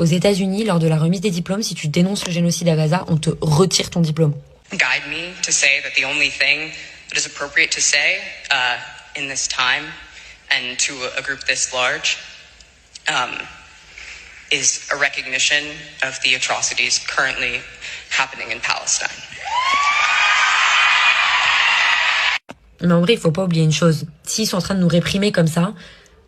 Aux États-Unis, lors de la remise des diplômes, si tu dénonces le génocide à Gaza, on te retire ton diplôme. Guide me to say that the only thing that is appropriate to say in this time and to a group this large is a recognition of the atrocities currently happening in Palestine. Mais en vrai, il faut pas oublier une chose. S'ils sont en train de nous réprimer comme ça,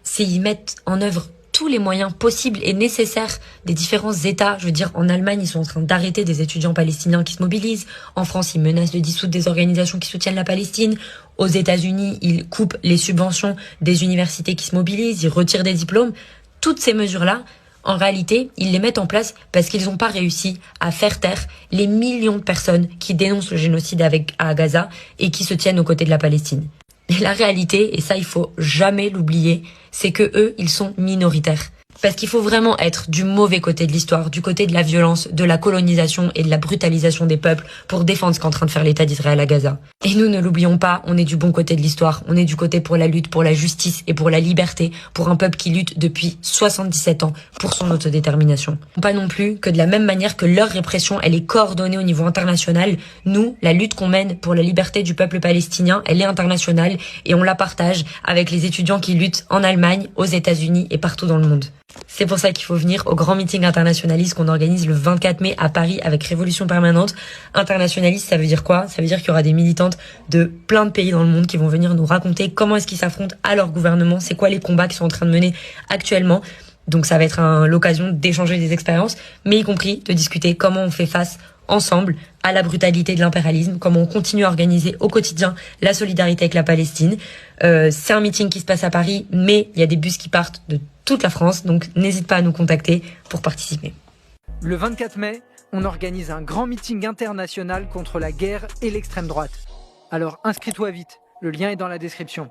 c'est qu'ils mettent en œuvre tous les moyens possibles et nécessaires des différents États. Je veux dire, en Allemagne, ils sont en train d'arrêter des étudiants palestiniens qui se mobilisent. En France, ils menacent de dissoudre des organisations qui soutiennent la Palestine. Aux États-Unis, ils coupent les subventions des universités qui se mobilisent. Ils retirent des diplômes. Toutes ces mesures-là, en réalité, ils les mettent en place parce qu'ils n'ont pas réussi à faire taire les millions de personnes qui dénoncent le génocide à Gaza et qui se tiennent aux côtés de la Palestine. Et la réalité, et ça il faut jamais l'oublier, c'est que eux, ils sont minoritaires. Parce qu'il faut vraiment être du mauvais côté de l'histoire, du côté de la violence, de la colonisation et de la brutalisation des peuples pour défendre ce qu'est en train de faire l'État d'Israël à Gaza. Et nous, ne l'oublions pas, on est du bon côté de l'histoire, on est du côté pour la lutte, pour la justice et pour la liberté, pour un peuple qui lutte depuis 77 ans pour son autodétermination. Pas non plus que de la même manière que leur répression, elle est coordonnée au niveau international, nous, la lutte qu'on mène pour la liberté du peuple palestinien, elle est internationale et on la partage avec les étudiants qui luttent en Allemagne, aux États-Unis et partout dans le monde. C'est pour ça qu'il faut venir au grand meeting internationaliste qu'on organise le 24 mai à Paris avec Révolution Permanente. Internationaliste, ça veut dire quoi? Ça veut dire qu'il y aura des militantes de plein de pays dans le monde qui vont venir nous raconter comment est-ce qu'ils s'affrontent à leur gouvernement, c'est quoi les combats qu'ils sont en train de mener actuellement. Donc ça va être l'occasion d'échanger des expériences, mais y compris de discuter comment on fait face ensemble à la brutalité de l'impérialisme, comment on continue à organiser au quotidien la solidarité avec la Palestine. C'est un meeting qui se passe à Paris, mais il y a des bus qui partent de toute la France, donc n'hésite pas à nous contacter pour participer. Le 24 mai, on organise un grand meeting international contre la guerre et l'extrême droite. Alors inscris-toi vite, le lien est dans la description.